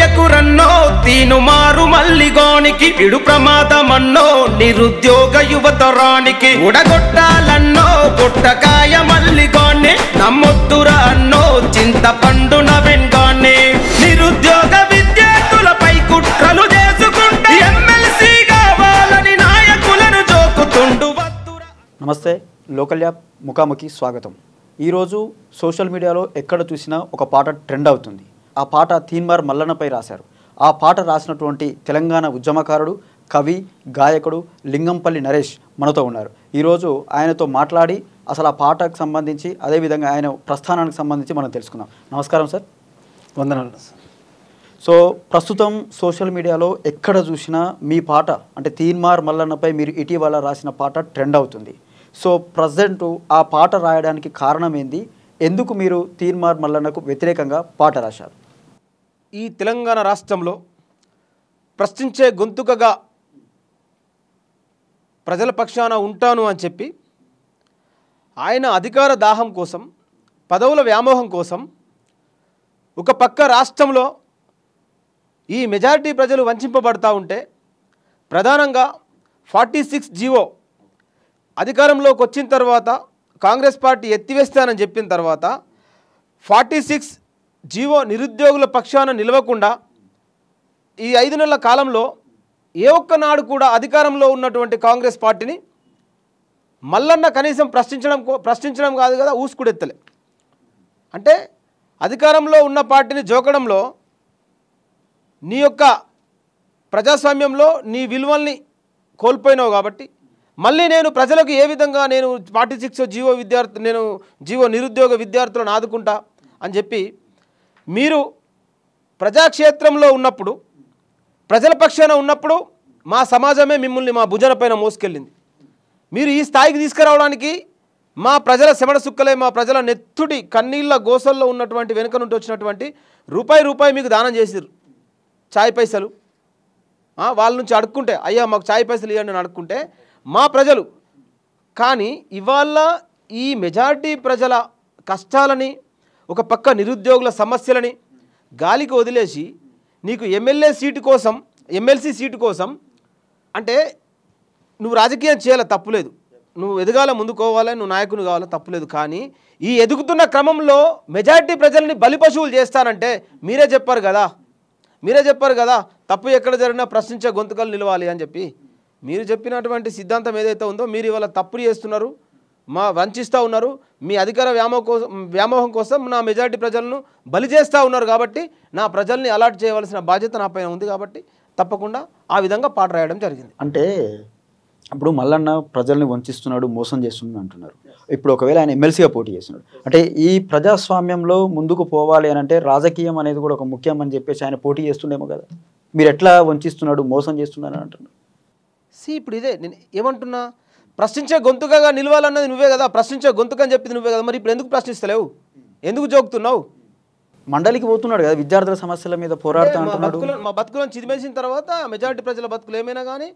చేయకురన్నో తీను మారు మల్లిగోనికి ఇడు ప్రమాదమన్నో నిరుద్యోగ యువతరానికి ఉడగొట్టాలన్నో గుట్టకాయ మల్లిగోన్ని నమ్మొద్దురా అన్నో చింతపండు నవెన్గాన్ని నిరుద్యోగ విద్యార్థులపై కుట్రలు చేసుకుంటూ ఎమ్మెల్సీ కావాలని నాయకులను జోకుతుండు. నమస్తే, లోకల్ యాప్ ముఖాముఖి స్వాగతం. ఈరోజు సోషల్ మీడియాలో ఎక్కడ చూసినా ఒక పాట ట్రెండ్ అవుతుంది. ఆ పాట తీన్మార్ మల్లన్నపై రాశారు. ఆ పాట రాసినటువంటి తెలంగాణ ఉద్యమకారుడు, కవి, గాయకుడు లింగంపల్లి నరేష్ మనతో ఉన్నారు. ఈరోజు ఆయనతో మాట్లాడి అసలు ఆ పాటకు సంబంధించి అదేవిధంగా ఆయన ప్రస్థానానికి సంబంధించి మనం తెలుసుకుందాం. నమస్కారం సార్. వందనాలు. సో ప్రస్తుతం సోషల్ మీడియాలో ఎక్కడ చూసినా మీ పాట అంటే తీన్మార్ మల్లన్నపై మీరు ఇటీవల రాసిన పాట ట్రెండ్ అవుతుంది. సో ప్రజెంట్ ఆ పాట రాయడానికి కారణం ఏంది? ఎందుకు మీరు తీన్మార్ మల్లన్నకు వ్యతిరేకంగా పాట రాశారు? ఈ తెలంగాణ రాష్ట్రంలో ప్రశ్నించే గొంతుకగా ప్రజల పక్షాన ఉంటాను అని చెప్పి ఆయన అధికార దాహం కోసం, పదవుల వ్యామోహం కోసం ఒక పక్క రాష్ట్రంలో ఈ మెజారిటీ ప్రజలు వంచింపబడతా ఉంటే ప్రధానంగా 46 జీవో అధికారంలోకి వచ్చిన తర్వాత కాంగ్రెస్ పార్టీ ఎత్తివేస్తానని చెప్పిన తర్వాత 46 జీవో నిరుద్యోగుల పక్షాన నిలవకుండా ఈ 5 నెలల కాలంలో ఏ ఒక్కనాడు కూడా అధికారంలో ఉన్నటువంటి కాంగ్రెస్ పార్టీని మల్లన్న కనీసం ప్రశ్నించడం కాదు కదా, ఊసుకుడెత్తలే. అంటే అధికారంలో ఉన్న పార్టీని జోకడంలో నీ యొక్క ప్రజాస్వామ్యంలో నీ విలువల్ని కోల్పోయినావు కాబట్టి మళ్ళీ నేను ప్రజలకు ఏ విధంగా నేను 46 జీవో నిరుద్యోగ విద్యార్థులను ఆదుకుంటా అని చెప్పి మీరు ప్రజాక్షేత్రంలో ఉన్నప్పుడు, ప్రజల పక్షాన ఉన్నప్పుడు మా సమాజమే మిమ్మల్ని మా భుజన పైన మోసుకెళ్ళింది. మీరు ఈ స్థాయికి తీసుకురావడానికి మా ప్రజల శమడ సుక్కలే, మా ప్రజల నెత్తుడి కన్నీళ్ళ గోసల్లో ఉన్నటువంటి వెనుక నుండి వచ్చినటువంటి రూపాయి మీకు దానం చేసిర్రు. చాయ్ పైసలు వాళ్ళ నుంచి అడుక్కుంటే, అయ్యా మాకు చాయ్ పైసలు ఇవ్వండి అని అడుక్కుంటే మా ప్రజలు. కానీ ఇవాళ ఈ మెజారిటీ ప్రజల కష్టాలని, ఒక పక్క నిరుద్యోగుల సమస్యలని గాలికి వదిలేసి నీకు ఎమ్మెల్సీ సీటు కోసం అంటే నువ్వు రాజకీయం చేయాలి, తప్పులేదు. నువ్వు ఎదగాల, ముందుకోవాలి, నువ్వు నాయకుని కావాలా, తప్పులేదు. కానీ ఈ ఎదుగుతున్న క్రమంలో మెజారిటీ ప్రజల్ని బలిపశువులు చేస్తానంటే మీరే చెప్పారు కదా తప్పు ఎక్కడ జరిగినా ప్రశ్నించే గొంతుకలు నిలవాలి అని చెప్పి మీరు చెప్పినటువంటి సిద్ధాంతం ఏదైతే ఉందో మీరు ఇవాళ తప్పులు చేస్తున్నారు, వంచిస్తూ ఉన్నారు. మీ అధికార వ్యామోహం కోసం నా మెజారిటీ ప్రజలను బలి చేస్తూ ఉన్నారు. కాబట్టి నా ప్రజల్ని అలర్ట్ చేయవలసిన బాధ్యత నా పైన ఉంది. కాబట్టి తప్పకుండా ఆ విధంగా పాట రాయడం జరిగింది. అంటే ఇప్పుడు మల్లన్న ప్రజల్ని వంచిస్తున్నాడు, మోసం చేస్తున్నాడు అంటున్నారు. ఇప్పుడు ఒకవేళ ఆయన ఎమ్మెల్సీగా పోటీ చేస్తున్నాడు అంటే ఈ ప్రజాస్వామ్యంలో ముందుకు పోవాలి అని అంటే రాజకీయం అనేది కూడా ఒక ముఖ్యం అని చెప్పేసి ఆయన పోటీ చేస్తుండేమో కదా. మీరు ఎట్లా వంచిస్తున్నాడు, మోసం చేస్తున్నాడు అని అంటున్నారు. ఇప్పుడు ఇదే నేను ఏమంటున్నా, ప్రశ్నించే గొంతుకగా నిలవాలన్నది నువ్వే కదా, ప్రశ్నించే గొంతుక అని చెప్పింది నువ్వే కదా. మరి ఇప్పుడు ఎందుకు ప్రశ్నిస్తలేవు, ఎందుకు జోకుతున్నావు? మండలికి పోతున్నాడు కదా, విద్యార్థుల సమస్యల మీద పోరాడుతూ అంటున్నాడు. మా బతుకులను చిదిమేసిన తర్వాత మెజారిటీ ప్రజల బతుకులు ఏమైనా కానీ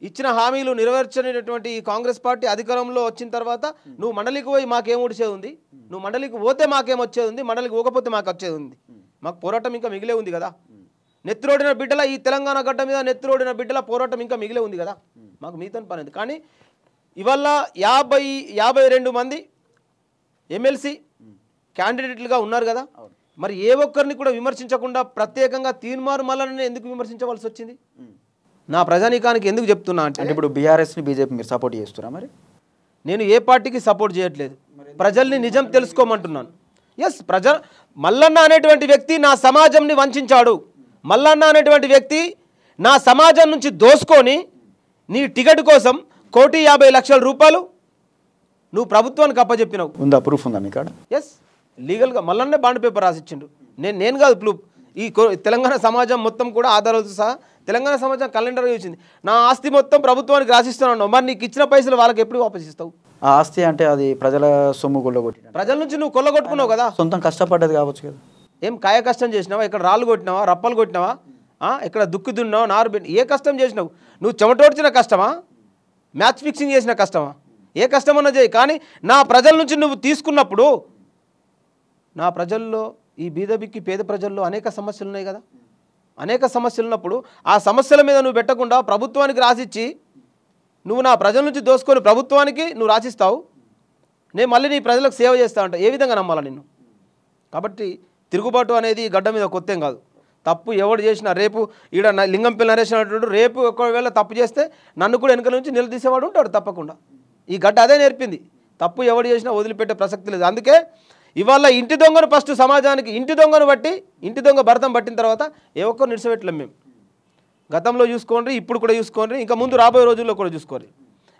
ఇచ్చిన హామీలు నెరవేర్చనేటువంటి ఈ కాంగ్రెస్ పార్టీ అధికారంలో వచ్చిన తర్వాత నువ్వు మండలికి పోయి మాకేం వచ్చేది ఉంది, నువ్వు మండలికి పోతే మాకేం వచ్చేది ఉంది, మండలికి పోకపోతే మాకు వచ్చేది ఉంది. మాకు పోరాటం ఇంకా మిగిలే ఉంది కదా. నెత్తిరోడిన బిడ్డల ఈ తెలంగాణ గడ్డ మీద నెత్తిరోడిన బిడ్డల పోరాటం ఇంకా మిగిలే ఉంది కదా. మాకు మీతో పని ఉంది. కానీ ఇవాళ 52 మంది ఎమ్మెల్సీ క్యాండిడేట్లుగా ఉన్నారు కదా. మరి ఏ ఒక్కరిని కూడా విమర్శించకుండా ప్రత్యేకంగా తీన్మార్ మల్లన్నని ఎందుకు విమర్శించవలసి వచ్చింది? నా ప్రజానీకానికి ఎందుకు చెప్తున్నా అంటే ఇప్పుడు బీఆర్ఎస్ని బీజేపీ మీరు సపోర్ట్ చేస్తున్నా? మరి నేను ఏ పార్టీకి సపోర్ట్ చేయట్లేదు, ప్రజల్ని నిజం తెలుసుకోమంటున్నాను. మల్లన్న అనేటువంటి వ్యక్తి నా సమాజంని వంచాడు. మల్లన్న అనేటువంటి వ్యక్తి నా సమాజం నుంచి దోసుకొని నీ టికెట్ కోసం 1,50,00,000 రూపాయలు నువ్వు ప్రభుత్వానికి అప్పచెప్పినావు. ఉందా, ప్రూఫ్ ఉందా మీ కాడ? ఎస్, లీగల్గా మల్లన్నే బాండ్ పేపర్ రాసిచ్చిండు. నేను కాదు ప్రూఫ్. ఈ తెలంగాణ సమాజం మొత్తం కూడా ఆధారాలతో సహా తెలంగాణ సమాజం క్యాలెండర్ ఇచ్చింది. నా ఆస్తి మొత్తం ప్రభుత్వానికి రాసిస్తున్నాను. మరి నీకు ఇచ్చిన పైసలు వాళ్ళకి ఎప్పుడు వాపస్ ఇస్తావు? ఆ ఆస్తి అంటే అది ప్రజల సొమ్ము కొల్లగొట్టి, ప్రజల నుంచి నువ్వు కొల్లగొట్టుకున్నావు కదా. సొంతం కష్టపడ్డది కావచ్చు కదా. ఏం కాయ కష్టం చేసినావా? ఇక్కడ రాళ్ళు కొట్టినావా, రప్పలు కొట్టినావా, ఇక్కడ దుక్కు దున్నావా, నారు పెట్టి ఏ కష్టం చేసినావు? నువ్వు చెమటోడ్చిన కష్టమా, మ్యాచ్ ఫిక్సింగ్ చేసిన కష్టమా? ఏ కష్టమన్నా చేయి. కానీ నా ప్రజల నుంచి నువ్వు తీసుకున్నప్పుడు నా ప్రజల్లో, ఈ బీదబిక్కి పేద ప్రజల్లో అనేక సమస్యలు ఉన్నాయి కదా. అనేక సమస్యలు ఉన్నప్పుడు ఆ సమస్యల మీద నువ్వు పెట్టకుండా ప్రభుత్వానికి రాసిచ్చి నువ్వు నా ప్రజల నుంచి దోసుకొని ప్రభుత్వానికి నువ్వు రాసిస్తావు, నేను మళ్ళీ నీ ప్రజలకు సేవ చేస్తా అంట. ఏ విధంగా నమ్మాలా నిన్ను? కాబట్టి తిరుగుబాటు అనేది గడ్డ మీద కొత్తేం కాదు. తప్పు ఎవడు చేసినా రేపు ఈడ లింగంపల్లి నరేష్ అనేటువంటి రేపు ఒకవేళ తప్పు చేస్తే నన్ను కూడా వెనుక నుంచి నిలదీసేవాడు ఉంటాడు తప్పకుండా. ఈ గడ్డ అదే నేర్పింది. తప్పు ఎవడు చేసినా వదిలిపెట్టే ప్రసక్తి లేదు. అందుకే ఇవాళ ఇంటి దొంగను ఫస్ట్ సమాజానికి ఇంటి దొంగను బట్టి ఇంటి దొంగ భరతం పట్టిన తర్వాత ఏ ఒక్కరు నిడిచిపెట్టలేం మేము. గతంలో చూసుకోండి, ఇప్పుడు కూడా చూసుకోండి, ఇంకా ముందు రాబోయే రోజుల్లో కూడా చూసుకోండి.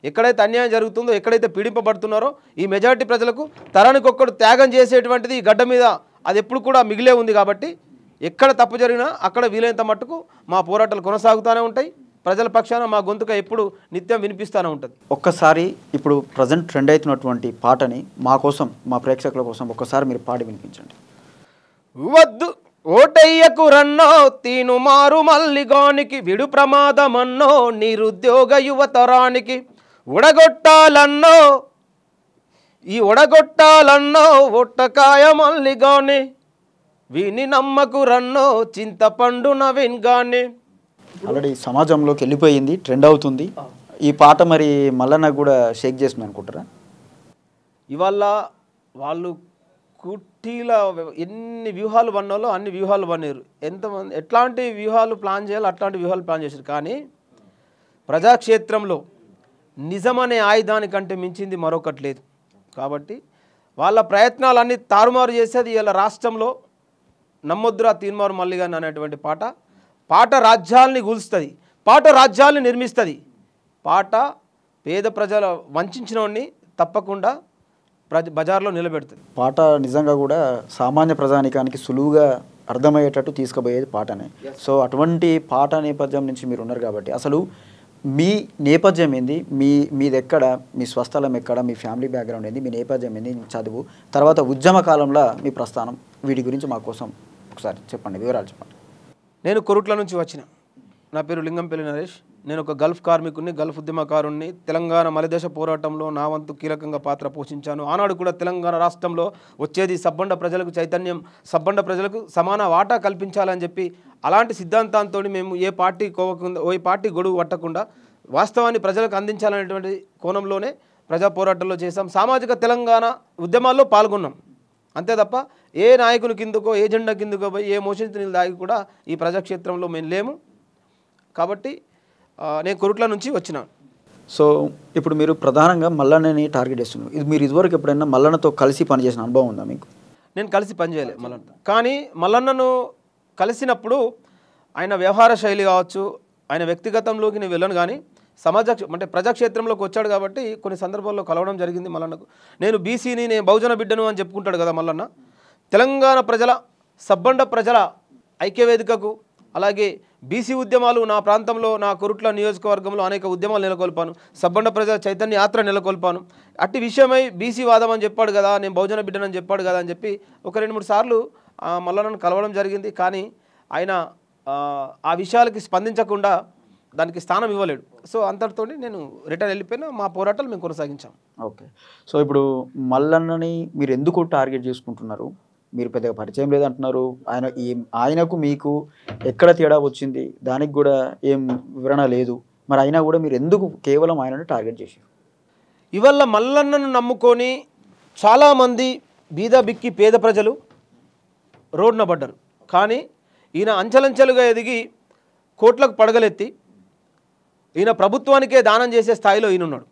ఎక్కడైతే అన్యాయం జరుగుతుందో, ఎక్కడైతే పీడింపబడుతున్నారో ఈ మెజారిటీ ప్రజలకు తరానికి ఒక్కడు త్యాగం చేసేటువంటిది ఈ గడ్డ మీద అది ఎప్పుడు కూడా మిగిలే ఉంది. కాబట్టి ఎక్కడ తప్పు జరిగినా అక్కడ వీలైనంత మట్టుకు మా పోరాటాలు కొనసాగుతూనే ఉంటాయి. ప్రజల పక్షాన మా గొంతుక ఎప్పుడు నిత్యం వినిపిస్తూనే ఉంటుంది. ఒక్కసారి ఇప్పుడు ప్రజెంట్ ట్రెండ్ అవుతున్నటువంటి పాటని మా కోసం, మా ప్రేక్షకుల కోసం ఒక్కసారి మీరు పాడి వినిపించండి. వద్దు ఓటయ్యకు రన్నో తీను మారు మల్లిగానికి విడు ప్రమాదమన్నో నిరుద్యోగ యువతరానికి ఉడగొట్టాలన్నో ఈ ఒడగొట్టాలన్నో ఒట్టకాయ మల్లిగాని వీని నమ్మకు రన్నో చింతపండు నవీన్ గాని. ఆల్రెడీ సమాజంలోకి వెళ్ళిపోయింది, ట్రెండ్ అవుతుంది. ఈ పాట మరి మల్లన్న కూడా షేక్ చేస్తుంది అనుకుంటారా? ఇవాళ వాళ్ళు కుట్టీల ఎన్ని వ్యూహాలు పన్నాలో అన్ని వ్యూహాలు పన్నారు. ఎంతమంది ఎట్లాంటి వ్యూహాలు ప్లాన్ చేయాలో అట్లాంటి వ్యూహాలు ప్లాన్ చేశారు. కానీ ప్రజాక్షేత్రంలో నిజమనే ఆయుధానికంటే మించింది మరొకటి లేదు. కాబట్టి వాళ్ళ ప్రయత్నాలన్నీ తారుమారు చేసేది ఇలా రాష్ట్రంలో నమ్మొద్దురా తీన్మారు మల్లిగాని అనేటువంటి పాట రాజ్యాల్ని కూల్స్తుంది, పాట రాజ్యాల్ని నిర్మిస్తుంది. పాట పేద ప్రజల వంచిన వాడిని తప్పకుండా బజార్లో నిలబెడుతుంది. పాట నిజంగా కూడా సామాన్య ప్రజానికానికి సులువుగా అర్థమయ్యేటట్టు తీసుకుపోయేది పాటనే. సో అటువంటి పాట నేపథ్యం నుంచి మీరు ఉన్నారు కాబట్టి అసలు మీ నేపథ్యం ఏంది, మీది ఎక్కడ, మీ స్వస్థలం ఎక్కడ, మీ ఫ్యామిలీ బ్యాక్గ్రౌండ్ ఏంది, మీ నేపథ్యం ఏంది, చదువు, తర్వాత ఉద్యమ కాలంలో మీ ప్రస్థానం, వీటి గురించి మా కోసం ఒకసారి చెప్పండి, వివరాలు చెప్పండి. నేను కొరుట్ల నుంచి వచ్చిన. నా పేరు లింగంపల్లి నరేష్. నేను ఒక గల్ఫ్ కార్మికుడిని, గల్ఫ్ ఉద్యమకారుణ్ణి. తెలంగాణ మలిదశ పోరాటంలో నా వంతు కీలకంగా పాత్ర పోషించాను. ఆనాడు కూడా తెలంగాణ రాష్ట్రంలో వచ్చేది సబ్బండ ప్రజలకు చైతన్యం, సబ్బండ ప్రజలకు సమాన వాటా కల్పించాలని చెప్పి అలాంటి సిద్ధాంతాంతో మేము ఏ పార్టీ గొడుగు పట్టకుండా వాస్తవాన్ని ప్రజలకు అందించాలనేటువంటి కోణంలోనే ప్రజా పోరాటంలో చేశాం. సామాజిక తెలంగాణ ఉద్యమాల్లో పాల్గొన్నాం. అంతే తప్ప ఏ నాయకుని కిందకో ఏ జెండా కిందకో పోయి ఏ మోషన్స్ నీళ్ళు దాగి కూడా ఈ ప్రజాక్షేత్రంలో మేము లేము. కాబట్టి నేను కొరుట్ల నుంచి వచ్చిన. సో ఇప్పుడు మీరు ప్రధానంగా మల్లన్నని టార్గెట్ చేస్తున్నారు. ఇది మీరు ఇదివరకు ఎప్పుడైనా మల్లన్నతో కలిసి పనిచేసిన అనుభవం ఉందా మీకు? నేను కలిసి పనిచేయలేదు మల్లన్న. కానీ మల్లన్నను కలిసినప్పుడు ఆయన వ్యవహార శైలి కావచ్చు, ఆయన వ్యక్తిగతంలోకి నేను వెళ్ళను. కానీ అంటే ప్రజాక్షేత్రంలోకి వచ్చాడు కాబట్టి కొన్ని సందర్భాల్లో కలవడం జరిగింది మల్లన్నకు. నేను బీసీని, నేను బహుజన బిడ్డను అని చెప్పుకుంటాడు కదా మల్లన్న. తెలంగాణ ప్రజల, సబ్బండ ప్రజల ఐక్యవేదికకు, అలాగే బీసీ ఉద్యమాలు నా ప్రాంతంలో, నా కొరుట్ల నియోజకవర్గంలో అనేక ఉద్యమాలు నెలకొల్పాను. సబ్బండ ప్రజల చైతన్య యాత్ర నెలకొల్పాను. అట్టి విషయమై బీసీ వాదం అని చెప్పాడు కదా, నేను బహుజన బిడ్డనని చెప్పాడు కదా అని చెప్పి ఒక 2-3 సార్లు మల్లన్నను కలవడం జరిగింది. కానీ ఆయన ఆ విషయాలకి స్పందించకుండా దానికి స్థానం ఇవ్వలేడు. సో అంతటితో నేను రిటర్న్ వెళ్ళిపోయినా. మా పోరాటాలు మేము కొనసాగించాం. ఓకే. సో ఇప్పుడు మల్లన్నని మీరు ఎందుకు టార్గెట్ చేసుకుంటున్నారు? మీరు పెద్దగా పరిచయం లేదంటున్నారు. ఆయనకు మీకు ఎక్కడ తేడా వచ్చింది, దానికి కూడా ఏం వివరణ లేదు. మరి అయినా కూడా మీరు ఎందుకు కేవలం ఆయనను టార్గెట్ చేశారు? ఇవాళ మల్లన్నను నమ్ముకొని చాలామంది బీద బిక్కి పేద ప్రజలు రోడ్డున పడ్డారు. కానీ ఈయన అంచెలంచెలుగా ఎదిగి కోట్లకు పడగలెత్తి ఈయన ప్రభుత్వానికే దానం చేసే స్థాయిలో ఈయనున్నాడు.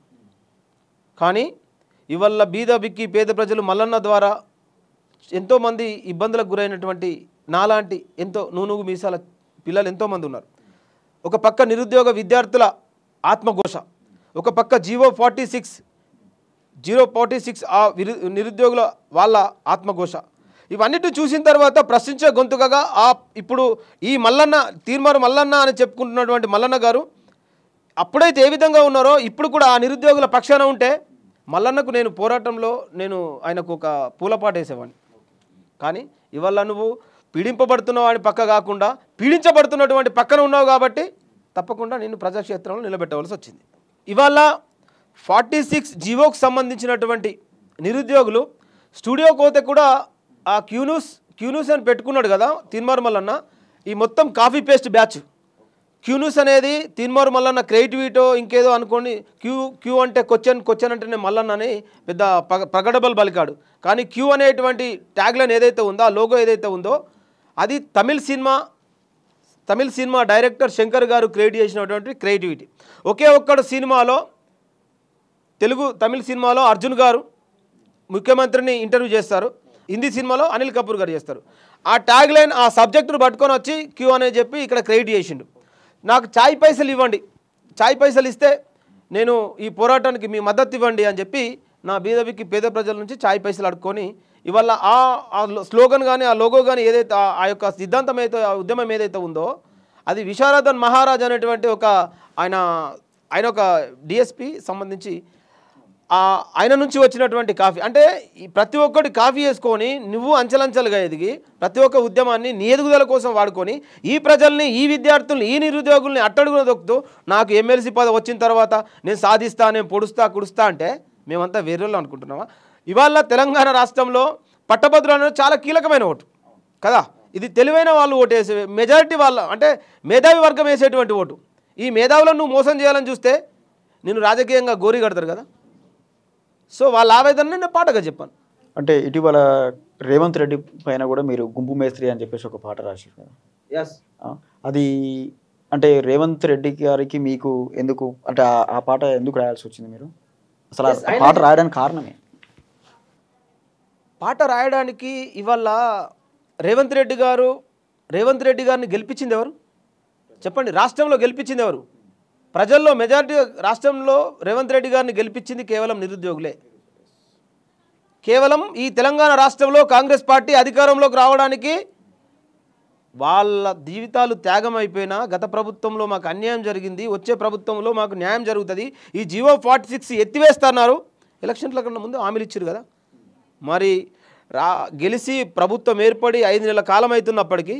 కానీ ఇవాళ బీద బిక్కి పేద ప్రజలు మల్లన్న ద్వారా ఎంతోమంది ఇబ్బందులకు గురైనటువంటి నాలాంటి ఎంతో నూనూగు మీసాల పిల్లలు ఎంతోమంది ఉన్నారు. ఒక పక్క నిరుద్యోగ విద్యార్థుల ఆత్మఘోష, ఒక పక్క 046 ఆ నిరుద్యోగుల వాళ్ళ ఆత్మఘోష. ఇవన్నిటి చూసిన తర్వాత ప్రశ్నించే గొంతుకగా ఇప్పుడు ఈ మల్లన్న, తీన్మారు మల్లన్న అని చెప్పుకుంటున్నటువంటి మల్లన్న గారు అప్పుడైతే ఏ విధంగా ఉన్నారో ఇప్పుడు కూడా ఆ నిరుద్యోగుల పక్షాన ఉంటే మల్లన్నకు నేను పోరాటంలో ఆయనకు ఒక పూలపాట వేసేవాడిని. కానీ ఇవాళ నువ్వు పీడింపబడుతున్న వాడి పక్క కాకుండా పీడించబడుతున్నటువంటి పక్కన ఉన్నావు కాబట్టి తప్పకుండా నిన్ను ప్రజాక్షేత్రంలో నిలబెట్టవలసి వచ్చింది. ఇవాళ 46 జీవోకు సంబంధించినటువంటి నిరుద్యోగులు స్టూడియో కోతే కూడా ఆ క్యూనూస్ అని పెట్టుకున్నాడు కదా తీన్మారు మల్లన్న. ఈ మొత్తం copy paste batch. Q News అనేది తీన్మార్ మల్లన్న క్రియేటివిటో ఇంకేదో అనుకోండి. క్యూ అంటే క్వశ్చన్ అంటేనే మల్లన్న అని పెద్ద ప్రగడబల్ బలికాడు. కానీ క్యూ అనేటువంటి ట్యాగ్లైన్ ఏదైతే ఉందో, ఆ లోగో ఏదైతే ఉందో, అది తమిళ సినిమా డైరెక్టర్ శంకర్ గారు క్రియేట్ చేసినటువంటి క్రియేటివిటీ. ఒకే ఒక్కడు సినిమాలో, తమిళ సినిమాలో అర్జున్ గారు ముఖ్యమంత్రిని ఇంటర్వ్యూ చేస్తారు, హిందీ సినిమాలో అనిల్ కపూర్ గారు చేస్తారు. ఆ ట్యాగ్ లైన్, ఆ సబ్జెక్టును పట్టుకొని వచ్చి క్యూ అనేది చెప్పి ఇక్కడ క్రియేట్ చేసిండు. నాకు ఛాయ్ పైసలు ఇవ్వండి, ఛాయ్ పైసలు ఇస్తే నేను ఈ పోరాటానికి మీ మద్దతు ఇవ్వండి అని చెప్పి నా బీదవికి పేద ప్రజల నుంచి ఛాయ్ పైసలు అడుక్కొని ఇవాళ ఆ స్లోగన్ కానీ ఆ లోగో కానీ ఏదైతే ఆ యొక్క సిద్ధాంతం అయితే, ఆ ఉద్యమం ఏదైతే ఉందో, అది విశారదన్ మహారాజ్ అనేటువంటి ఆయన ఒక డిఎస్పి సంబంధించి ఆయన నుంచి వచ్చినటువంటి కాఫీ. అంటే ప్రతి ఒక్కటి కాఫీ వేసుకొని నువ్వు అంచెలంచెలుగా ఎదిగి ప్రతి ఒక్క ఉద్యమాన్ని నీ ఎదుగుదల కోసం వాడుకొని ఈ ప్రజల్ని, ఈ విద్యార్థుల్ని, ఈ నిరుద్యోగుల్ని అట్టడుగున దొక్కుతూ నాకు ఎమ్మెల్సీ పదవి వచ్చిన తర్వాత నేను సాధిస్తా, నేను పొడుస్తా కుడుస్తా అంటే మేమంతా వేరేళ్ళు అనుకుంటున్నామా? ఇవాళ తెలంగాణ రాష్ట్రంలో పట్టభద్రులు అనేది చాలా కీలకమైన ఓటు కదా. ఇది తెలివైన వాళ్ళు ఓటు వేసే మెజారిటీ వాళ్ళ, అంటే మేధావి వర్గం వేసేటువంటి ఓటు. ఈ మేధావులను నువ్వు మోసం చేయాలని చూస్తే నేను రాజకీయంగా గోరి కడతారు కదా. సో వాళ్ళ ఆవేదన నేను పాటగా చెప్పాను. అంటే ఇటీవల రేవంత్ రెడ్డి పైన కూడా మీరు గుంపు మేస్త్రి అని చెప్పేసి ఒక పాట రాశారు కదా. ఎస్, అది అంటే రేవంత్ రెడ్డి గారికి మీకు ఎందుకు, అంటే ఆ పాట ఎందుకు రాయాల్సి వచ్చింది మీరు? అసలు ఆ పాట రాయడానికి కారణమే? పాట రాయడానికి ఇవాళ రేవంత్ రెడ్డి గారిని గెలిపించింది ఎవరు చెప్పండి? రాష్ట్రంలో గెలిపించింది ఎవరు? ప్రజల్లో మెజారిటీ రాష్ట్రంలో రేవంత్ రెడ్డి గారిని గెలిపించింది కేవలం నిరుద్యోగులే. కేవలం ఈ తెలంగాణ రాష్ట్రంలో కాంగ్రెస్ పార్టీ అధికారంలోకి రావడానికి వాళ్ళ జీవితాలు త్యాగం అయిపోయినా, గత ప్రభుత్వంలో మాకు అన్యాయం జరిగింది, వచ్చే ప్రభుత్వంలో మాకు న్యాయం జరుగుతుంది, ఈ జీవో 46 ఎత్తివేస్తున్నారు, ఎలక్షన్ల కన్నా ముందు హామీలు ఇచ్చారు కదా. మరి గెలిచి ప్రభుత్వం ఏర్పడి 5 నెలల కాలం అవుతున్నప్పటికీ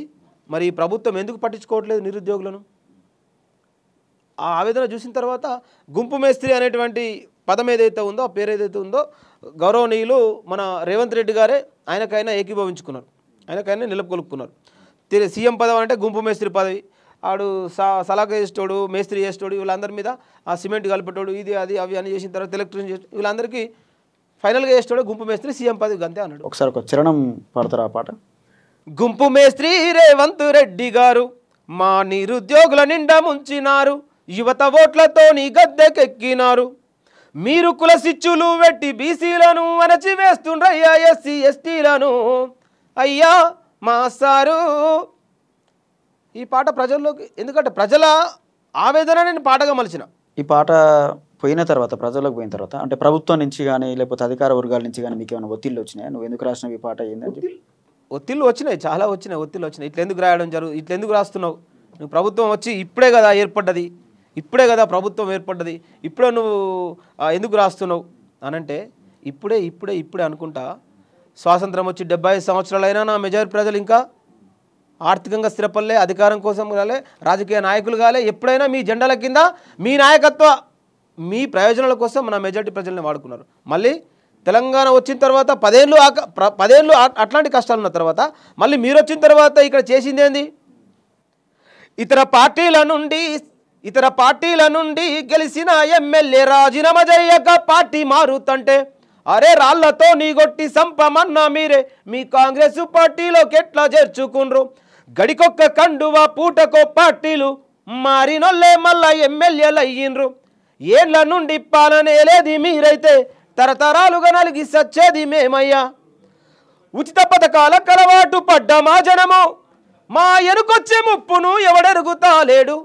మరి ఈ ప్రభుత్వం ఎందుకు పట్టించుకోవట్లేదు నిరుద్యోగులను? ఆ ఆవేదన చూసిన తర్వాత గుంపు మేస్త్రి అనేటువంటి పదం ఏదైతే ఉందో, ఆ పేరు ఏదైతే ఉందో, గౌరవనీయులు మన రేవంత్ రెడ్డి గారే ఆయనకైనా ఏకీభవించుకున్నారు, ఆయనకైనా నిలుపుకొలుపుకున్నారు. సీఎం పదవి అంటే గుంపు మేస్త్రి పదవి. ఆడు సలాక చేసేటోడు, మేస్త్రి చేసేటోడు, వీళ్ళందరి మీద ఆ సిమెంట్ కలిపేటోడు, ఇది అది అవి అని చేసిన తర్వాత ఎలక్ట్రిషన్ చేసి వీళ్ళందరికీ ఫైనల్గా చేసేటోడు గుంపు మేస్త్రి, సీఎం పదవి అంతే అన్నాడు. ఒకసారి ఒక చరణం పాడతారా ఆ పాట? గుంపు మేస్త్రి రేవంత్ రెడ్డి గారు మా నిరుద్యోగుల నిండా ముంచినారు, యువత ఓట్లతో నీ గద్దెకెక్కినారు, మీరు కులసిచ్చులు వెట్టి బీసీలను అణచివేస్తుండ్రయ్యా ఎస్సీ ఎస్టీలను, అయ్యా మా సారు. ఈ పాట ప్రజల్లోకి, ఎందుకంటే ప్రజల ఆవేదన నేను పాటగా మలిచిన. ఈ పాట పోయిన తర్వాత, ప్రజలకు పోయిన తర్వాత, అంటే ప్రభుత్వం నుంచి కానీ లేకపోతే అధికార వర్గాల నుంచి కానీ మీకు ఏమైనా ఒత్తిళ్ళు వచ్చినాయా? నువ్వు ఎందుకు రాసినవి ఈ పాట ఏందని చెప్పి? ఒత్తిళ్ళు వచ్చినాయి, చాలా వచ్చినాయి, ఒత్తిళ్ళు వచ్చినాయి. ఇట్లా ఎందుకు రాయడం ఇట్లా ఎందుకు రాస్తున్నావు? నువ్వు ప్రభుత్వం వచ్చి ఇప్పుడే కదా ఏర్పడ్డది, ఇప్పుడే కదా ప్రభుత్వం ఏర్పడ్డది, ఇప్పుడే నువ్వు ఎందుకు రాస్తున్నావు అని అంటే, ఇప్పుడే అనుకుంటా స్వాతంత్రం వచ్చి 75 సంవత్సరాలైనా నా మెజారిటీ ప్రజలు ఇంకా ఆర్థికంగా స్థిరపడలే, అధికారం కోసం కాలే, రాజకీయ నాయకులు కాలే. ఎప్పుడైనా మీ జెండాల కింద మీ నాయకత్వ, మీ ప్రయోజనాల కోసం మన మెజారిటీ ప్రజల్ని వాడుకున్నారు. మళ్ళీ తెలంగాణ వచ్చిన తర్వాత 10 ఏళ్ళు అట్లాంటి కష్టాలు ఉన్న తర్వాత మళ్ళీ మీరు వచ్చిన తర్వాత ఇక్కడ చేసింది ఏంది? ఇతర పార్టీల నుండి గెలిచిన ఎమ్మెల్యే రాజీనామా చేయక పార్టీ మారుతంటే, అరే రాళ్లతో నీ గొట్టి సంపమన్నా మీరే మీ కాంగ్రెస్ పార్టీలోకి ఎట్లా చేర్చుకుండ్రు, గడికొక్క కండువా పూటకో పార్టీలు మారినొల్లే మళ్ళా ఎమ్మెల్యేలు అయ్యిండ్రు, ఏళ్ల నుండి పాలనేలేది మీరైతే తరతరాలుగా నలిగి సచ్చేది మేమయ్యా, ఉచిత పథకాల కలవాటు పడ్డ మా జనము, మా ఎనుకొచ్చే ముప్పును ఎవడెరుగుతా లేడు.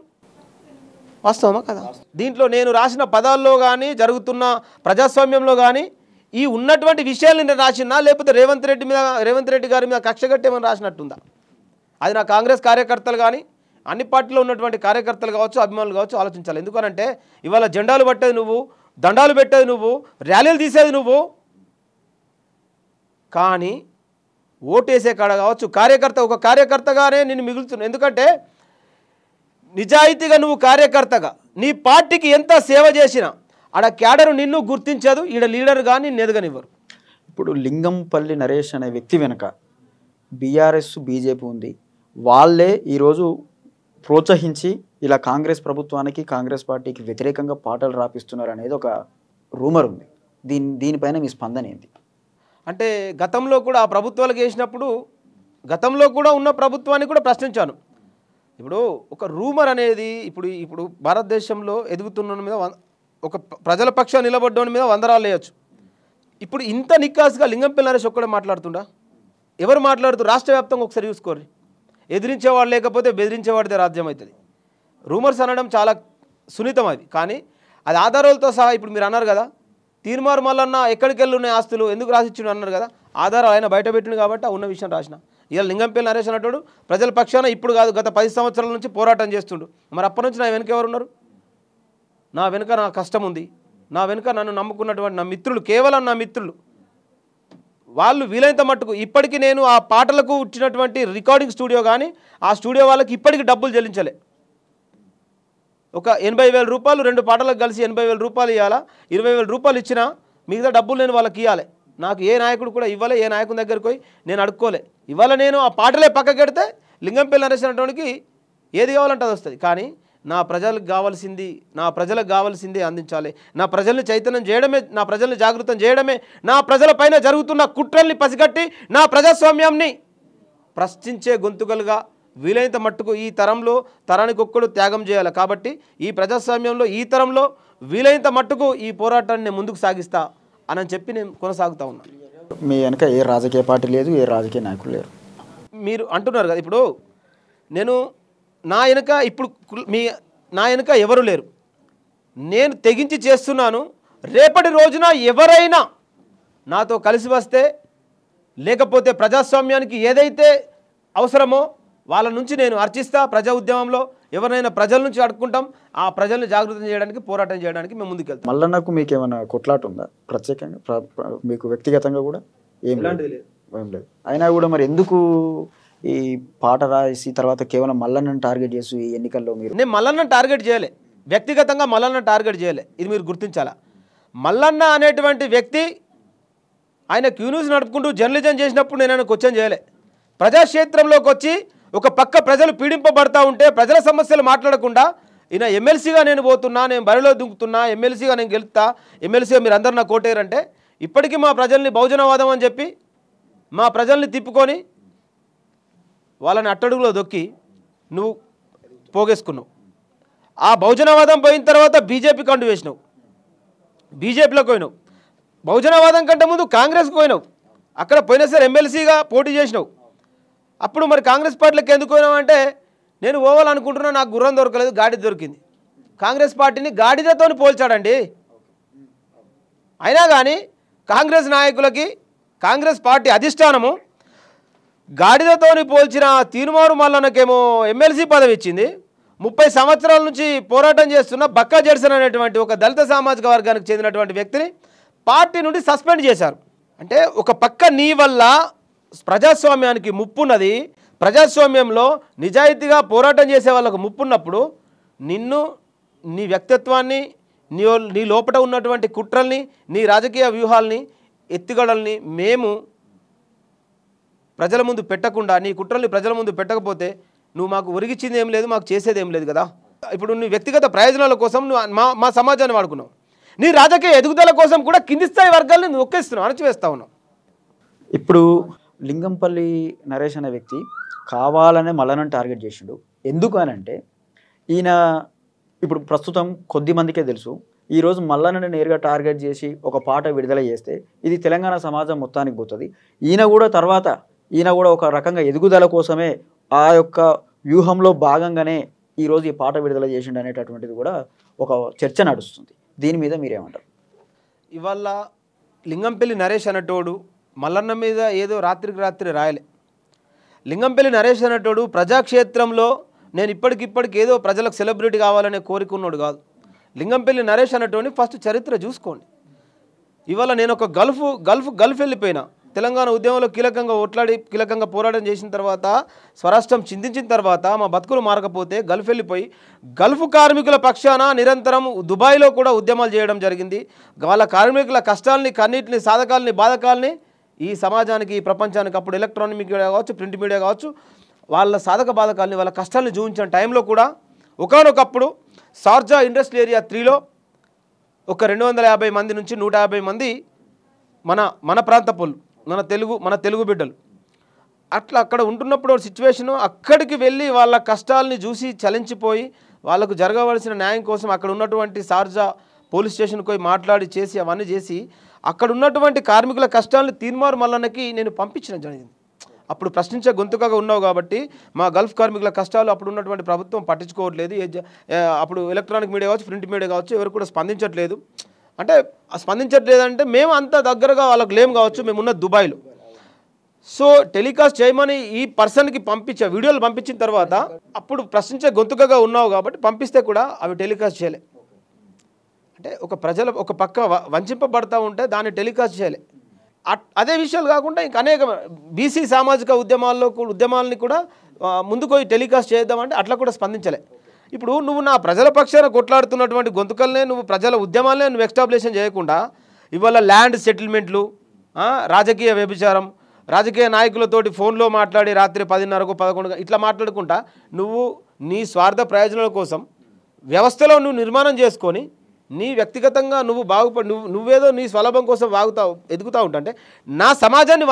వాస్తవమా కదా? దీంట్లో నేను రాసిన పదాల్లో కానీ, జరుగుతున్న ప్రజాస్వామ్యంలో కానీ ఈ ఉన్నటువంటి విషయాలు నేను రాసినా, లేకపోతే రేవంత్ రెడ్డి గారి మీద కక్ష కట్టేమని రాసినట్టుందా? అది నా కాంగ్రెస్ కార్యకర్తలు కానీ, అన్ని పార్టీలో ఉన్నటువంటి కార్యకర్తలు కావచ్చు, అభిమానులు కావచ్చు ఆలోచించాలి. ఎందుకనంటే ఇవాళ జెండాలు పట్టేది నువ్వు, దండాలు పెట్టేది నువ్వు, ర్యాలీలు తీసేది నువ్వు, కానీ ఓటేసే కాడ కావచ్చు ఒక కార్యకర్తగానే నిన్ను మిగులుతున్నావు. ఎందుకంటే నిజాయితీగా నువ్వు కార్యకర్తగా నీ పార్టీకి ఎంత సేవ చేసినా ఆడ క్యాడరు నిన్ను గుర్తించదు, ఈడ లీడర్ కానీ నిన్ను ఎదగనివ్వరు. ఇప్పుడు లింగంపల్లి నరేష్ అనే వ్యక్తి వెనుక బీఆర్ఎస్ బీజేపీ ఉంది, వాళ్ళే ఈరోజు ప్రోత్సహించి ఇలా కాంగ్రెస్ ప్రభుత్వానికి కాంగ్రెస్ పార్టీకి వ్యతిరేకంగా పాటలు రాపిస్తున్నారు అనేది ఒక రూమర్ ఉంది. దీనిపైన మీ స్పందన ఏంటి? అంటే గతంలో కూడా ఆ ప్రభుత్వాలకు వేసినప్పుడు గతంలో కూడా ఉన్న ప్రభుత్వాన్ని కూడా ప్రశ్నించాను. ఇప్పుడు ఒక రూమర్ అనేది ఇప్పుడు భారతదేశంలో ఎదుగుతున్న మీద ఒక ప్రజల పక్షాన్ని నిలబడ్డోని మీద వందరాలు వేయచ్చు. ఇప్పుడు ఇంత నిక్కాసుగా లింగంపల్లి నరేష్ ఒక్కడే మాట్లాడుతుండా? ఎవరు మాట్లాడుతూ రాష్ట్ర వ్యాప్తంగా ఒకసారి చూసుకోర్రి. ఎదిరించేవాడు లేకపోతే బెదిరించేవాడిదే రాజ్యం అవుతుంది. రూమర్స్ అనడం చాలా సున్నితం అది. కానీ అది ఆధారాలతో సహా ఇప్పుడు మీరు అన్నారు కదా, తీర్మార్ మల్లన్న ఎక్కడికి వెళ్ళి ఉన్నాయి ఆస్తులు ఎందుకు రాసిచ్చిండు అన్నారు కదా, ఆధారాలు ఆయన బయట పెట్టిండు కాబట్టి ఆ ఉన్న విషయం రాసిన. ఇలా లింగంపల్లి నరేష్ అన్నట్టు ప్రజల పక్షాన ఇప్పుడు కాదు గత 10 సంవత్సరాల నుంచి పోరాటం చేస్తుండు. మరి అప్పటి నుంచి నా వెనుక ఎవరున్నారు? నా వెనుక నా కష్టం ఉంది. నా వెనుక నన్ను నమ్ముకున్నటువంటి నా మిత్రులు, కేవలం నా మిత్రులు, వాళ్ళు వీలైనంత మట్టుకు ఇప్పటికీ నేను ఆ పాటలకు ఇచ్చినటువంటి రికార్డింగ్ స్టూడియో కానీ ఆ స్టూడియో వాళ్ళకి ఇప్పటికీ డబ్బులు చెల్లించలే. ఒక 80,000 రూపాయలు 2 పాటలకు కలిసి 80,000 రూపాయలు ఇవ్వాలా, 20,000 రూపాయలు ఇచ్చినా మిగతా డబ్బులు నేను వాళ్ళకి ఇవ్వాలి. నాకు ఏ నాయకుడు కూడా ఇవ్వలే, ఏ నాయకుని దగ్గరికి పోయి నేను అడుక్కోలే. ఇవాళ నేను ఆ పాటలే పక్కకెడితే లింగంపల్లి నరేష్ అనేటోడికి ఏది కావాలంటే అది వస్తుంది. కానీ నా ప్రజలకు కావాల్సిందే అందించాలి. నా ప్రజల్ని చైతన్యం చేయడమే, నా ప్రజల్ని జాగృతం చేయడమే, నా ప్రజలపైన జరుగుతున్న కుట్రల్ని పసిగట్టి నా ప్రజాస్వామ్యాన్ని ప్రశ్నించే గొంతుకలుగా వీలైనంత మట్టుకు ఈ తరంలో తరానికి ఒక్కడు త్యాగం చేయాలి. కాబట్టి ఈ ప్రజాస్వామ్యంలో ఈ తరంలో వీలైనంత మట్టుకు ఈ పోరాటాన్ని ముందుకు సాగిస్తా అని చెప్పి నేను కొనసాగుతూ ఉన్నాను. మీ వెనక ఏ రాజకీయ పార్టీ లేదు, ఏ రాజకీయ నాయకులు లేరు మీరు అంటున్నారు కదా. ఇప్పుడు నేను నా వెనుక ఎవరు లేరు, నేను తెగించి చేస్తున్నాను. రేపటి రోజున ఎవరైనా నాతో కలిసి వస్తే, లేకపోతే ప్రజాస్వామ్యానికి ఏదైతే అవసరమో వాళ్ళ నుంచి నేను అర్చిస్తా. ప్రజా ఉద్యమంలో ఎవరైనా ప్రజల నుంచి అడుక్కుంటాం, ఆ ప్రజల్ని జాగృతం చేయడానికి, పోరాటం చేయడానికి మేము ముందుకెళ్తాం. మల్లన్నకు మీకు ఏమైనా కొట్లాట ఉందా ప్రత్యేకంగా, మీకు వ్యక్తిగతంగా కూడా? ఏం లేదు. అయినా కూడా మరి ఎందుకు ఈ పాట రాసి తర్వాత కేవలం మల్లన్నను టార్గెట్ చేసి ఈ ఎన్నికల్లో మీరు? నేను మల్లన్నను టార్గెట్ చేయలే, వ్యక్తిగతంగా మల్లన్నను టార్గెట్ చేయలే. ఇది మీరు గుర్తించాలా. మల్లన్న అనేటువంటి వ్యక్తి ఆయన క్యూన్యూస్ నడుపుకుంటూ జర్నలిజం చేసినప్పుడు నేను ఆయన క్వశ్చన్ చేయలే. ప్రజాక్షేత్రంలోకి వచ్చి ఒక పక్క ప్రజలు పీడింపబడతా ఉంటే ప్రజల సమస్యలు మాట్లాడకుండా ఈయన ఎమ్మెల్సీగా నేను పోతున్నా, నేను బరిలో దుంకుతున్నా, ఎమ్మెల్సీగా నేను గెలుస్తా, ఎమ్మెల్సీగా మీరు అందరు నా కోటేరంటే ఇప్పటికీ మా ప్రజల్ని బహుజనవాదం అని చెప్పి మా ప్రజల్ని తిప్పుకొని వాళ్ళని అట్టడుగులో దొక్కి నువ్వు పోగేసుకున్నావు. ఆ బహుజనవాదం పోయిన తర్వాత బీజేపీ కండు వేసినావు, బీజేపీలోకి పోయినావు. బహుజనవాదం కంటే ముందు కాంగ్రెస్కి పోయినావు, అక్కడ పోయినా సరే ఎమ్మెల్సీగా పోటీ చేసినావు. అప్పుడు మరి కాంగ్రెస్ పార్టీలకు ఎందుకు పోయినావు అంటే, నేను పోవాలనుకుంటున్నా, నాకు గుర్రం దొరకలేదు, గాడిద దొరికింది. కాంగ్రెస్ పార్టీని గాడిదతో పోల్చాడండి. అయినా కానీ కాంగ్రెస్ నాయకులకి కాంగ్రెస్ పార్టీ అధిష్టానము గాడిదతో పోల్చిన తీర్మారు మల్లన్నకేమో ఎమ్మెల్సీ పదవి ఇచ్చింది. 30 సంవత్సరాల నుంచి పోరాటం చేస్తున్న బక్కా జెడ్సన్ అనేటువంటి ఒక దళిత సామాజిక వర్గానికి చెందినటువంటి వ్యక్తిని పార్టీ నుండి సస్పెండ్ చేశారు. అంటే ఒక పక్క నీ వల్ల ప్రజాస్వామ్యానికి ముప్పున్నది, ప్రజాస్వామ్యంలో నిజాయితీగా పోరాటం చేసే వాళ్ళకు ముప్పున్నప్పుడు నిన్ను, నీ వ్యక్తిత్వాన్ని, నీ లోపల ఉన్నటువంటి కుట్రల్ని, నీ రాజకీయ వ్యూహాల్ని, ఎత్తుగడల్ని మేము ప్రజల ముందు పెట్టకుండా, నీ కుట్రల్ని ప్రజల ముందు పెట్టకపోతే నువ్వు మాకు ఒరిగిచ్చింది ఏం లేదు, మాకు చేసేది ఏం లేదు కదా. ఇప్పుడు నీ వ్యక్తిగత ప్రయోజనాల కోసం నువ్వు మా సమాజాన్ని వాడుకున్నావు. నీ రాజకీయ ఎదుగుదల కోసం కూడా కింది స్థాయి వర్గాలను నువ్వు నొక్కేస్తున్నావు, అణచివేస్తా ఉన్నావు. ఇప్పుడు లింగంపల్లి నరేష్ అనే వ్యక్తి కావాలనే మల్లన్నను టార్గెట్ చేసిండు. ఎందుకు అని అంటే, ఈయన ఇప్పుడు ప్రస్తుతం కొద్ది మందికే తెలుసు, ఈరోజు మల్లన్నని నేరుగా టార్గెట్ చేసి ఒక పాట విడుదల చేస్తే ఇది తెలంగాణ సమాజం మొత్తానికి పోతుంది. ఈయన కూడా ఒక రకంగా ఎదుగుదల కోసమే ఆ యొక్క వ్యూహంలో భాగంగానే ఈరోజు ఈ పాట విడుదల చేసిండు అనేటటువంటిది కూడా ఒక చర్చ నడుస్తుంది. దీని మీద మీరేమంటారు? ఇవాళ లింగంపల్లి నరేష్ అనేటోడు మల్లన్న మీద ఏదో రాత్రికి రాత్రి రాయలే. లింగంపల్లి నరేష్ అనేటోడు ప్రజాక్షేత్రంలో నేను ఇప్పటికిప్పటికి ఏదో ప్రజలకు సెలబ్రిటీ కావాలనే కోరిక ఉన్నాడు కాదు. లింగంపల్లి నరేష్ అనేటోని ఫస్ట్ చరిత్ర చూసుకోండి. ఇవాళ నేను ఒక గల్ఫ్ వెళ్ళిపోయినా, తెలంగాణ ఉద్యమంలో కీలకంగా పోరాటం చేసిన తర్వాత, స్వరాష్ట్రం చిందించిన తర్వాత మా బతుకులు మారకపోతే గల్ఫ్ వెళ్ళిపోయి గల్ఫ్ కార్మికుల పక్షాన నిరంతరం దుబాయ్లో కూడా ఉద్యమాలు చేయడం జరిగింది. వాళ్ళ కార్మికుల కష్టాలని, కన్నీటిని, సాధకాలని, బాధకాలని ఈ సమాజానికి, ఈ ప్రపంచానికి, అప్పుడు ఎలక్ట్రానిక్ మీడియా కావచ్చు, ప్రింట్ మీడియా కావచ్చు, వాళ్ళ సాధక బాధకాలని వాళ్ళ కష్టాలను చూపించిన టైంలో కూడా ఒకానొకప్పుడు షార్జా ఇండస్ట్రియల్ ఏరియా 3లో ఒక 250 మంది నుంచి 150 మంది మన ప్రాంత పౌరులు మన తెలుగు బిడ్డలు అట్లా అక్కడ ఉంటున్నప్పుడు సిచ్యువేషను అక్కడికి వెళ్ళి వాళ్ళ కష్టాలని చూసి చలించిపోయి వాళ్ళకు జరగవలసిన న్యాయం కోసం అక్కడ ఉన్నటువంటి షార్జా పోలీస్ స్టేషన్కి పోయి మాట్లాడి చేసి అవన్నీ చేసి అక్కడ ఉన్నటువంటి కార్మికుల కష్టాలను తీన్మార్ మల్లన్నకి నేను పంపించడం జరిగింది. అప్పుడు ప్రశ్నించే గొంతుకగా ఉన్నావు కాబట్టి మా గల్ఫ్ కార్మికుల కష్టాలు అప్పుడు ఉన్నటువంటి ప్రభుత్వం పట్టించుకోవట్లేదు. అప్పుడు ఎలక్ట్రానిక్ మీడియా కావచ్చు, ప్రింట్ మీడియా కావచ్చు, ఎవరు కూడా స్పందించట్లేదు. అంటే స్పందించట్లేదంటే మేము అంత దగ్గరగా వాళ్ళకి లేం కావచ్చు, మేము ఉన్న దుబాయ్లో. సో టెలికాస్ట్ చేయమని ఈ పర్సన్కి వీడియోలు పంపించిన తర్వాత అప్పుడు ప్రశ్నించే గొంతుకగా ఉన్నావు కాబట్టి పంపిస్తే కూడా అవి టెలికాస్ట్ చేయలే. అంటే ఒక పక్క వంచింపబడతా ఉంటే దాన్ని టెలికాస్ట్ చేయలే. అదే విషయాలు కాకుండా ఇంకా అనేక బీసీ సామాజిక ఉద్యమాలని కూడా ముందుకు టెలికాస్ట్ చేద్దామంటే అట్లా కూడా స్పందించలే. ఇప్పుడు నువ్వు నా ప్రజల పక్షాన కొట్లాడుతున్నటువంటి గొంతుకల్నే నువ్వు ప్రజల ఉద్యమాలనే నువ్వు ఎస్టాబ్లిషన్ చేయకుండా ఇవాళ ల్యాండ్ సెటిల్మెంట్లు, రాజకీయ వ్యభిచారం, రాజకీయ నాయకులతోటి ఫోన్లో మాట్లాడి రాత్రి 10:30కు 11 ఇట్లా మాట్లాడుకుంటా నువ్వు నీ స్వార్థ ప్రయోజనాల కోసం వ్యవస్థలో నువ్వు నిర్మాణం చేసుకొని నీ వ్యక్తిగతంగా నువ్వు నువ్వేదో నీ స్వలాభం కోసం ఎదుగుతూ ఉంటా అంటే నా సమాజాన్ని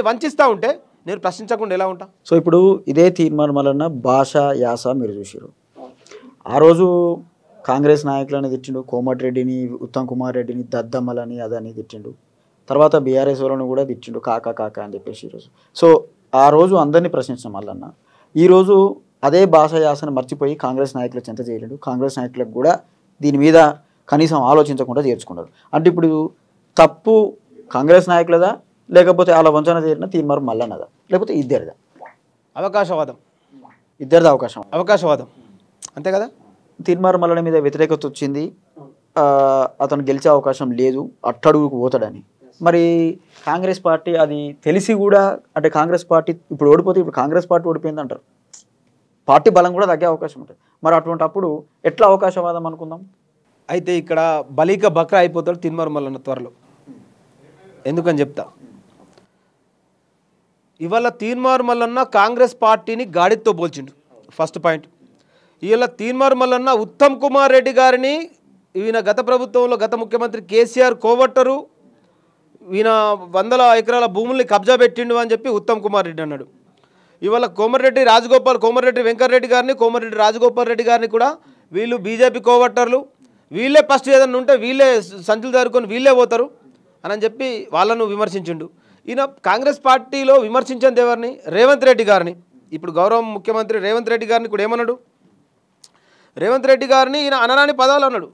వంచిస్తూ ఉంటే నేను ప్రశ్నించకుండా ఎలా ఉంటా? సో ఇప్పుడు ఇదే తీర్మానం వలన భాష యాస మీరు చూసారు. ఆ రోజు కాంగ్రెస్ నాయకులని తిట్టిండు, కోమటిరెడ్డిని, ఉత్తమ్ కుమార్ రెడ్డిని, దద్దమ్మలని అదని తిట్టిండు. తర్వాత బీఆర్ఎస్ వాళ్ళని కూడా తిట్టిండు కాకా అని చెప్పేసి ఈరోజు. సో ఆ రోజు అందరినీ ప్రశ్నించిన మల్లన్న ఈరోజు అదే భాష యాసను మర్చిపోయి కాంగ్రెస్ నాయకులకు చెంత చేయలేడు. కాంగ్రెస్ నాయకులకు కూడా దీని మీద కనీసం ఆలోచించకుండా చేర్చుకున్నారు. అంటే ఇప్పుడు తప్పు కాంగ్రెస్ నాయకులదా, లేకపోతే వాళ్ళ వంచన చేరిన తీర్మానం మల్లన్నదా, లేకపోతే ఇద్దరిదా? ఇద్దరిదా అవకాశవాదం అంతే కదా. తీర్మానం మల్లన్న మీద వ్యతిరేకత వచ్చింది, అతను గెలిచే అవకాశం లేదు, అట్టడుగుకు పోతాడని. మరి కాంగ్రెస్ పార్టీ అది తెలిసి కూడా అంటే కాంగ్రెస్ పార్టీ ఇప్పుడు ఓడిపోతే ఇప్పుడు కాంగ్రెస్ పార్టీ ఓడిపోయింది అంటారు, పార్టీ బలం కూడా తగ్గే అవకాశం ఉంటుంది. మరి అటువంటి అప్పుడు ఎట్లా అవకాశవాదం అనుకుందాం? అయితే ఇక్కడ బలిక బక్రా అయిపోతాడు తీన్మార్ మల్లన్న త్వరలో. ఎందుకని చెప్తా. ఇవాళ తీన్మార్ మల్లన్న కాంగ్రెస్ పార్టీని గాడితో పోల్చిండు. First point. ఇవాళ తీన్మార్ మల్లన్న ఉత్తమ్ కుమార్ రెడ్డి గారిని ఈయన గత ప్రభుత్వంలో గత ముఖ్యమంత్రి కేసీఆర్ కోవట్టరు, ఈయన 100 ఎకరాల భూముల్ని కబ్జా పెట్టిండు అని చెప్పి ఉత్తమ్ కుమార్ రెడ్డి అన్నాడు. ఇవాళ కోమటిరెడ్డి వెంకటరెడ్డి గారిని, కోమటిరెడ్డి రాజగోపాల్ రెడ్డి గారిని కూడా వీళ్ళు బీజేపీ కోవట్టర్లు, వీళ్ళే ఫస్ట్ ఏదన్నా ఉంటే వీళ్ళే సంచులు జరుపుకొని వీళ్ళే పోతారు అని చెప్పి వాళ్ళను విమర్శించిండు. ఈయన కాంగ్రెస్ పార్టీలో విమర్శించింది ఎవరిని? రేవంత్ రెడ్డి గారిని. ఇప్పుడు గౌరవ ముఖ్యమంత్రి రేవంత్ రెడ్డి గారిని కూడా ఏమన్నాడు? రేవంత్ రెడ్డి గారిని ఈయన అనరాని పదాలు అన్నాడు.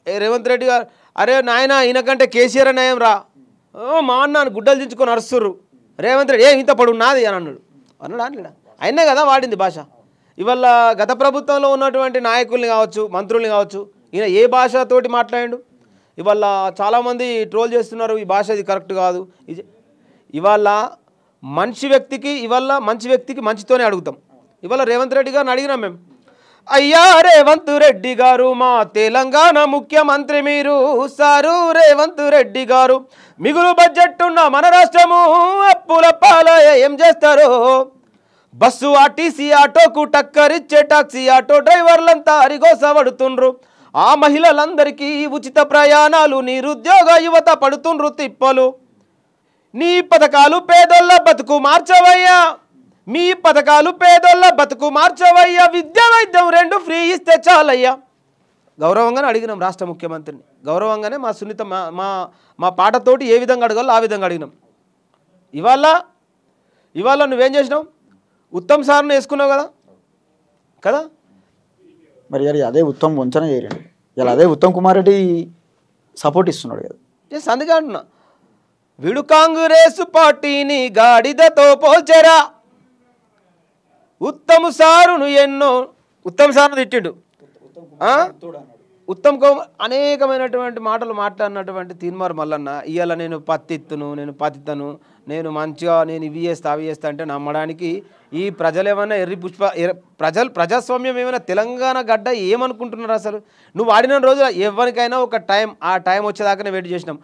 రేవంత్ రెడ్డి గారు అరే నాయన ఈయనకంటే కేసీఆర్ న్యాయం రా, మా అన్నాను గుడ్డలు దించుకొని అరుస్తుర్రు, రేవంత్ రెడ్డి ఇంత పడు నాది అని అన్నాడు. అన్నాడా? అయినా కదా వాడింది భాష. ఇవాళ గత ప్రభుత్వంలో ఉన్నటువంటి నాయకుల్ని కావచ్చు, మంత్రుల్ని కావచ్చు, ఈయన ఏ భాషతోటి మాట్లాడిండు? ఇవాళ చాలామంది ట్రోల్ చేస్తున్నారు, ఈ భాష ఇది కరెక్ట్ కాదు. ఇవాళ మంచి వ్యక్తికి మంచితోనే అడుగుతాం. ఇవాళ రేవంత్ రెడ్డి గారిని అడిగినాం మేము, అయ్యా రేవంత్ రెడ్డి గారు మా తెలంగాణ ముఖ్యమంత్రి మీరు, సారు రేవంత్ రెడ్డి గారు మిగులు బడ్జెట్ ఉన్న మన రాష్ట్రము అప్పుల పాలయ ఏం చేస్తారు? బస్సు ఆర్టీసీ ఆటోకు టక్కరిచ్చే టాక్సీ ఆటో డ్రైవర్లంతా అరిగోసపడుతుండ్రు, ఆ మహిళలందరికీ ఉచిత ప్రయాణాలు, నిరుద్యోగ యువత పడుతుండ్రు తిప్పలు, నీ పథకాలు పేదోళ్ళ బతుకు మార్చవయ్యా, మీ పథకాలు పేదోళ్ళ బతుకు మార్చవయ్యా, విద్య వైద్యం 2 ఫ్రీ ఇస్తే చాలయ్యా. గౌరవంగానే అడిగినాం రాష్ట్ర ముఖ్యమంత్రిని, గౌరవంగానే మా సున్నిత మా పాటతోటి ఏ విధంగా అడగాలో ఆ విధంగా అడిగినాం. ఇవాళ నువ్వేం చేసినావు? ఉత్తమ్ సార్ని వేసుకున్నావు కదా. మరి అదే ఉత్తమ్ వంచన చేయలేడు, ఇలా అదే ఉత్తమ్ కుమార్ రెడ్డి సపోర్ట్ ఇస్తున్నాడు కదా. అందుకే అంటున్నా, వీడు కాంగ్రెస్ పార్టీని గాడిదతో పోల్చెరా, ఉత్తమ్ సారును తిట్టిండు. అనేకమైనటువంటి మాటలు మాట్లాడినటువంటి తీన్మార్ మల్లన్న ఇవాళ నేను పత్తిత్తను, నేను మంచిగా ఇవి చేస్తా అవి చేస్తా అంటే నమ్మడానికి ఈ ప్రజలు ఏమైనా ప్రజాస్వామ్యం ఏమైనా తెలంగాణ గడ్డ ఏమనుకుంటున్నారు అసలు? నువ్వు ఆడిన రోజు ఎవరికైనా ఒక ఆ టైం వచ్చేదాకానే వెయిట్ చేసినాం.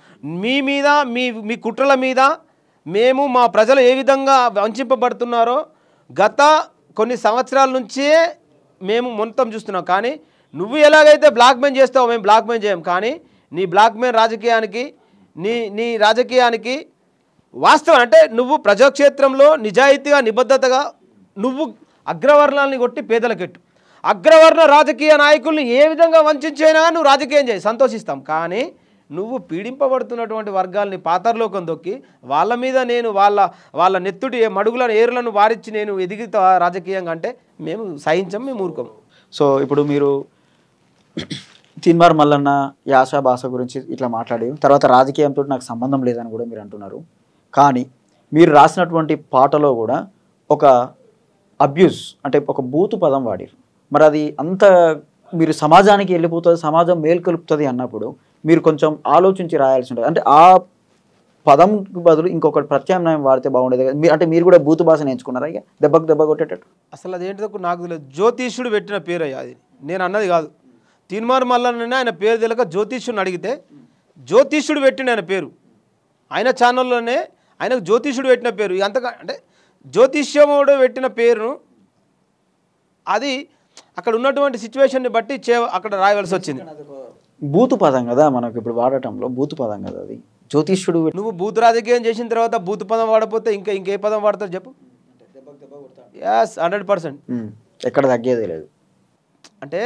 మీ కుట్రల మీద మా ప్రజలు ఏ విధంగా వంచింపబడుతున్నారో గత కొన్ని సంవత్సరాల నుంచే మేము మొత్తం చూస్తున్నాం. కానీ నువ్వు ఎలాగైతే బ్లాక్మెయిల్ చేస్తావో మేము బ్లాక్మెయిల్ చేయం. కానీ నీ బ్లాక్మెయిల్ రాజకీయానికి నీ రాజకీయానికి వాస్తవం అంటే నువ్వు ప్రజాక్షేత్రంలో నిజాయితీగా నిబద్ధతగా నువ్వు అగ్రవర్ణాలని కొట్టి పేదలకెట్టు. అగ్రవర్ణ రాజకీయ నాయకుల్ని ఏ విధంగా వంచైనా నువ్వు రాజకీయం చేయి, సంతోషిస్తాం. కానీ నువ్వు పీడింపబడుతున్నటువంటి వర్గాల్ని పాతర్లోకం దొక్కి వాళ్ళ మీద నేను వాళ్ళ నెత్తుటి మడుగులను ఏరులను వారిచ్చి నేను ఎదిగిత రాజకీయంగా అంటే మేము సహించం, మేము ఊరుకోము. సో ఇప్పుడు మీరు తీన్మార్ మల్లన్న యాస భాష గురించి ఇట్లా మాట్లాడి తర్వాత రాజకీయంతో నాకు సంబంధం లేదని కూడా మీరు అంటున్నారు. కానీ మీరు రాసినటువంటి పాటలో కూడా ఒక అబ్యూస్ అంటే ఒక బూతు పదం వాడారు. మరి అది అంత మీరు సమాజానికి వెళ్ళిపోతుంది, సమాజం మేల్కొలుపుతుంది అన్నప్పుడు మీరు కొంచెం ఆలోచించి రాయాల్సి ఉంటుంది. అంటే ఆ పదం బదులు ఇంకొకటి ప్రత్యామ్నాయం వాడితే బాగుండేది కదా. అంటే మీరు కూడా బూతు భాష నేర్చుకున్నారా ఇక దెబ్బ కొట్టేటట్టు? అసలు అదేంటిదో నాకు తెలియదు. జ్యోతిష్యుడు పెట్టిన పేరు అయ్యా అది, నేను అన్నది కాదు. తీన్మార్ మల్లన్న ఆయన పేరు తెలియక జ్యోతిష్యుడిని అడిగితే జ్యోతిష్యుడు పెట్టిన ఆయన పేరు, ఆయన ఛానల్లోనే ఆయనకు జ్యోతిష్యుడు పెట్టిన పేరు. అంతగా అంటే జ్యోతిష్యముడు పెట్టిన పేరును అది అక్కడ ఉన్నటువంటి సిచ్యువేషన్ని బట్టి అక్కడ రాయవలసి వచ్చింది. బూతు పదం కదా మనకు ఇప్పుడు వాడటంలో, బూతు పదం కదా అది. జ్యోతిష్యుడు నువ్వు బూతు రాజకీయం చేసిన తర్వాత బూతు పదం వాడపోతే ఇంకే పదం వాడతారు చెప్పు? యాస్ 100%. ఎక్కడ తగ్గేది లేదు. అంటే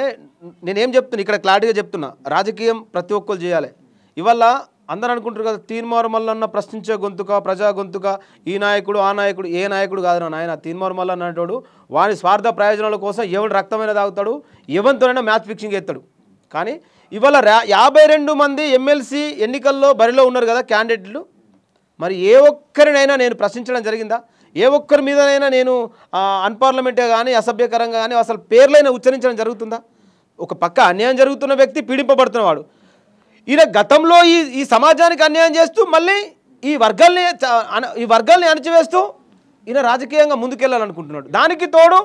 నేనేం చెప్తున్నా ఇక్కడ క్లారిటీగా చెప్తున్నా, రాజకీయం ప్రతి ఒక్కరు చేయాలి. ఇవాళ అందరూ అనుకుంటారు కదా తీన్మార్ మల్లన్న ప్రశ్నించే గొంతుక, ప్రజా గొంతుక, ఈ నాయకుడు ఆ నాయకుడు. ఏ నాయకుడు కాదు నాయన. తీన్మార్ మల్లన్న అంటాడు వాని స్వార్థ ప్రయోజనాల కోసం ఎవడు రక్తమైన తాగుతాడు, ఎవరితోనైనా మ్యాచ్ ఫిక్సింగ్ ఎత్తాడు. కానీ ఇవాళ 52 మంది ఎమ్మెల్సీ ఎన్నికల్లో బరిలో ఉన్నారు కదా క్యాండిడేట్లు. మరి ఏ ఒక్కరినైనా నేను ప్రశ్నించడం జరిగిందా? ఏ ఒక్కరి మీదనైనా నేను అన్పార్లమెంటే కానీ అసభ్యకరంగా కానీ అసలు పేర్లైనా ఉచ్చరించడం జరుగుతుందా? ఒక పక్క అన్యాయం జరుగుతున్న వ్యక్తి పీడింపబడుతున్నవాడు. ఈయన గతంలో ఈ సమాజానికి అన్యాయం చేస్తూ మళ్ళీ ఈ వర్గాల్ని అణచివేస్తూ ఈయన రాజకీయంగా ముందుకెళ్ళాలనుకుంటున్నాడు. దానికి తోడు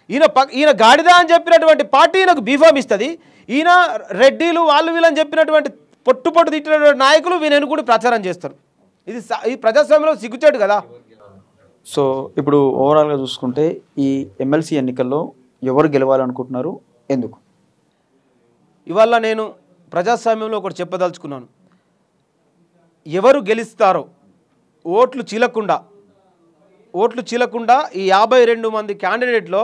ఈయన గాడిద అని చెప్పినటువంటి పార్టీ ఈయనకు బీఫామ్ ఇస్తుంది. ఈయన రెడ్డిలు వాళ్ళు వీళ్ళని చెప్పినటువంటి పొట్టు తిట్టినటువంటి నాయకులు వీళ్ళని కూడా ప్రచారం చేస్తారు. ఈ ప్రజాస్వామ్యంలో సిగ్గుచేటు కదా. సో ఇప్పుడు ఓవరాల్గా చూసుకుంటే ఈ ఎమ్మెల్సీ ఎన్నికల్లో ఎవరు గెలవాలనుకుంటున్నారు, ఎందుకు? ఇవాళ నేను ప్రజాస్వామ్యంలో ఒకటి చెప్పదలుచుకున్నాను. ఎవరు గెలుస్తారో ఓట్లు చీలకుండా ఈ 52 మంది క్యాండిడేట్లో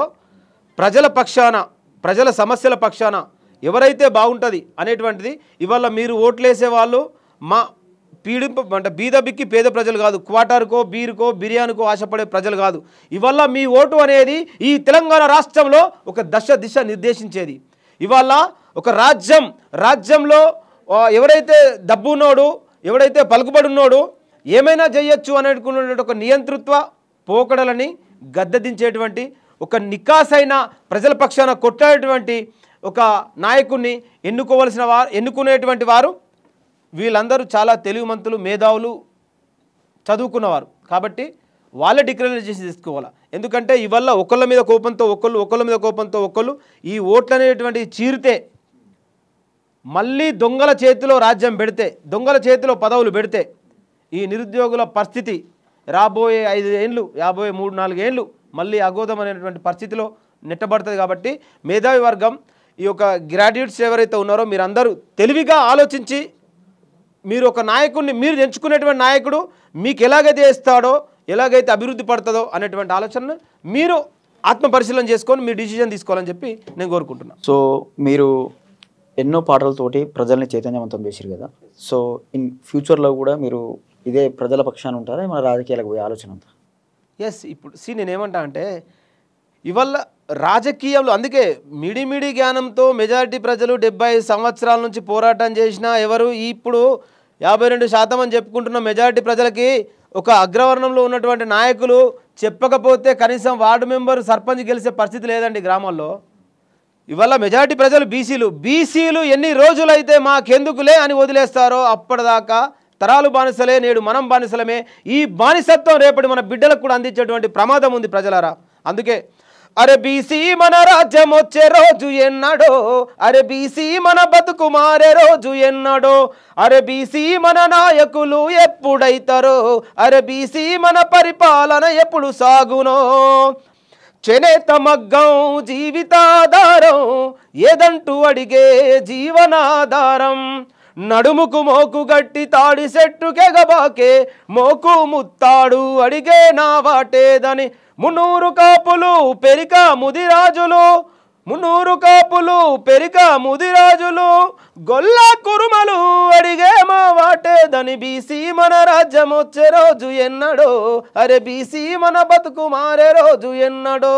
ప్రజల పక్షాన, ప్రజల సమస్యల పక్షాన ఎవరైతే బాగుంటుంది అనేటువంటిది ఇవాళ మీరు ఓట్లేసే వాళ్ళు మా అంటే బీదబిక్కి పేద ప్రజలు కాదు, క్వార్టర్కో బీరుకో బిర్యానీకో ఆశపడే ప్రజలు కాదు. ఇవాళ మీ ఓటు అనేది ఈ తెలంగాణ రాష్ట్రంలో ఒక దిశ నిర్దేశించేది. ఇవాళ ఒక రాజ్యంలో ఎవరైతే డబ్బు ఉన్నోడు, ఎవరైతే పలుకుబడి ఉన్నోడు ఏమైనా చేయొచ్చు అనేటువంటి ఒక నియంతృత్వ పోకడలని గద్దెదించేటువంటి ఒక నికాసైన ప్రజల పక్షాన కొట్టేటువంటి ఒక నాయకుడిని ఎన్నుకునేటువంటి వారు వీళ్ళందరూ చాలా తెలివిమంతులు, మేధావులు, చదువుకున్నవారు. కాబట్టి వాళ్ళే డిక్లరేషన్ తీసుకోవాలి. ఎందుకంటే ఇవల్ల ఒకళ్ళ మీద కోపంతో ఒకళ్ళు ఈ ఓట్లు అనేటువంటి చీరితే మళ్ళీ దొంగల చేతిలో రాజ్యం పెడితే, దొంగల చేతిలో పదవులు పెడితే ఈ నిరుద్యోగుల పరిస్థితి రాబోయే 5 ఏళ్ళు, 3-4 ఏళ్ళు మళ్ళీ అగోదమైనటువంటి పరిస్థితిలో నెట్టబడుతుంది. కాబట్టి మేధావి వర్గం, ఈ యొక్క గ్రాడ్యుయేట్స్ ఎవరైతే ఉన్నారో మీరందరూ తెలివిగా ఆలోచించి మీరు ఒక నాయకుడిని, మీరు ఎంచుకునేటువంటి నాయకుడు మీకు ఎలాగైతే ఇస్తాడో, ఎలాగైతే అభివృద్ధి పడుతుందో అనేటువంటి ఆలోచనను మీరు ఆత్మపరిశీలన చేసుకొని మీ డిసిజన్ తీసుకోవాలని చెప్పి నేను కోరుకుంటున్నాను. సో మీరు ఎన్నో పాటలతోటి ప్రజల్ని చైతన్యవంతం చేశారు కదా. సో ఇన్ ఫ్యూచర్లో కూడా మీరు ఇదే ప్రజల పక్షాన ఉంటారా, మన రాజకీయాలకు పోయే ఆలోచన అంతా? ఎస్. ఇప్పుడు నేనేమంటా అంటే ఇవాళ రాజకీయంలో అందుకే మిడి జ్ఞానంతో మెజారిటీ ప్రజలు 70 సంవత్సరాల నుంచి పోరాటం చేసినా ఎవరు ఇప్పుడు 52% అని చెప్పుకుంటున్న మెజారిటీ ప్రజలకి ఒక అగ్రవర్ణంలో ఉన్నటువంటి నాయకులు చెప్పకపోతే కనీసం వార్డు మెంబర్, సర్పంచ్ గెలిచే పరిస్థితి లేదండి గ్రామాల్లో. ఇవాళ మెజారిటీ ప్రజలు బీసీలు ఎన్ని రోజులైతే మాకెందుకులే అని వదిలేస్తారో అప్పటిదాకా తరాలు బానిసలే, నేడు మనం బానిసలమే. ఈ బానిసత్వం రేపటి మన బిడ్డలకు కూడా అందించేటువంటి ప్రమాదం ఉంది ప్రజలారా. అందుకే అరే బీసీ మన రాజ్యం వచ్చే రోజు ఎన్నడో, అరే బీసీ మన బతుకు మారే రోజు ఎన్నడో, అరే బీసీ మన నాయకులు ఎప్పుడైతారో, అరే బీసీ మన పరిపాలన ఎప్పుడు సాగునో. చేనేత మగ్గం జీవితాధారం ఏదంటూ అడిగే జీవనాధారం నడుముకు మోకు గట్టి తాడి చెట్టుకెగబాకే మోకు ముత్తాడు అడిగే నా వాటేదని మున్నూరు కాపులు పెరిక ముదిరాజులు మున్నూరు కాపులు పెరిక ముదిరాజులు గొల్ల కురుమలు అడిగే మా వాటేదని బీసీ మన రాజ్యం వచ్చే రోజు ఎన్నడో అరే బీసీ మన బతుకు మారే రోజు ఎన్నడో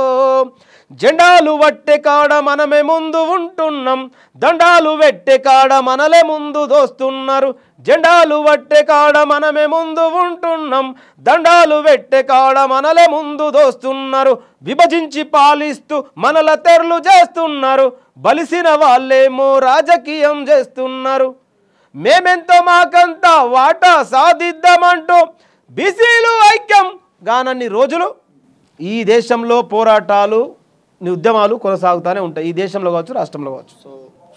జెండాలు వట్టె కాడ మనమే ముందు ఉంటున్నాం దండాలు వెట్టె కాడ మనలే ముందు దోస్తున్నారు జెండాలు వట్టె కాడ మనమే ముందు ఉంటున్నాం దండాలు వెట్టె కాడ మనలే ముందు దోస్తున్నారు విభజించి పాలిస్తూ మనల తెరలు చేస్తున్నారు బలిసిన వాళ్ళేమో రాజకీయం చేస్తున్నారు మేమెంతో మాకంతా వాటా సాధిద్దామంటూ బీసీలు ఐక్యం గానన్ని రోజులు ఈ దేశంలో పోరాటాలు ఉద్యమాలు కొనసాగుతూనే ఉంటాయి ఈ దేశంలో కావచ్చు రాష్ట్రంలో కావచ్చు. సో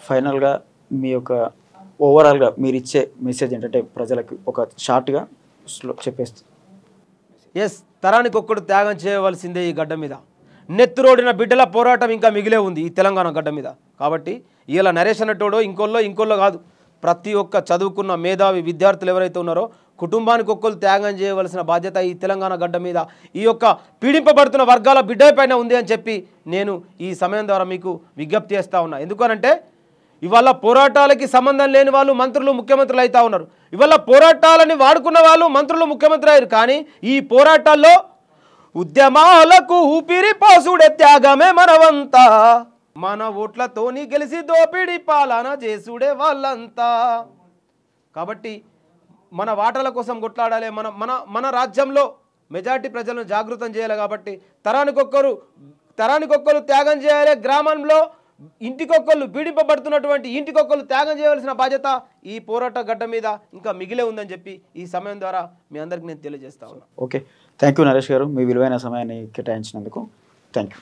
ఫైనల్గా మీ యొక్క ఓవరాల్గా మీరు ఇచ్చే మెసేజ్ ఏంటంటే ప్రజలకు ఒక షార్ట్గా చెప్పేస్తుంది. ఎస్, తరానికి ఒక్కడు త్యాగం చేయవలసిందే ఈ గడ్డ మీద. నెత్తురోడిన బిడ్డల పోరాటం ఇంకా మిగిలే ఉంది ఈ తెలంగాణ గడ్డ మీద. కాబట్టి ఇలా నరేష్ అన్నటోడో ఇంకోళ్ళో కాదు, ప్రతి ఒక్క చదువుకున్న మేధావి విద్యార్థులు ఎవరైతే ఉన్నారో కుటుంబానికి ఒక్కరు త్యాగం చేయవలసిన బాధ్యత ఈ తెలంగాణ గడ్డ మీద ఈ యొక్క పీడింపబడుతున్న వర్గాల బిడ్డ పైన ఉంది అని చెప్పి నేను ఈ సమయం ద్వారా మీకు విజ్ఞప్తి చేస్తూ ఉన్నా. ఎందుకనంటే ఇవాళ పోరాటాలకి సంబంధం లేని వాళ్ళు మంత్రులు ముఖ్యమంత్రులు అవుతా ఉన్నారు. ఇవాళ పోరాటాలని వాడుకున్న వాళ్ళు మంత్రులు ముఖ్యమంత్రి అయ్యారు. కానీ ఈ పోరాటాల్లో ఉద్యమాలకు ఊపిరి పోసుడే త్యాగమే మనవంతా, మన ఓట్లతోని గెలిచి దోపిడి పాలన చేసుడే వాళ్ళంతా. కాబట్టి మన వాటాల కోసం కొట్లాడాలి, మన మన మన రాజ్యంలో మెజార్టీ ప్రజలను జాగృతం చేయాలి. కాబట్టి తరానికొక్కరు త్యాగం చేయాలి. గ్రామంలో ఇంటికొక్కళ్ళు పీడింపబడుతున్నటువంటి ఇంటికొక్కళ్ళు త్యాగం చేయవలసిన బాధ్యత ఈ పోరాట గడ్డ మీద ఇంకా మిగిలే ఉందని చెప్పి ఈ సమయం ద్వారా మీ అందరికీ నేను తెలియజేస్తా ఉన్నా. ఓకే, థ్యాంక్ యూ నరేష్ గారు, మీ విలువైన సమయాన్ని కేటాయించినందుకు థ్యాంక్ యూ.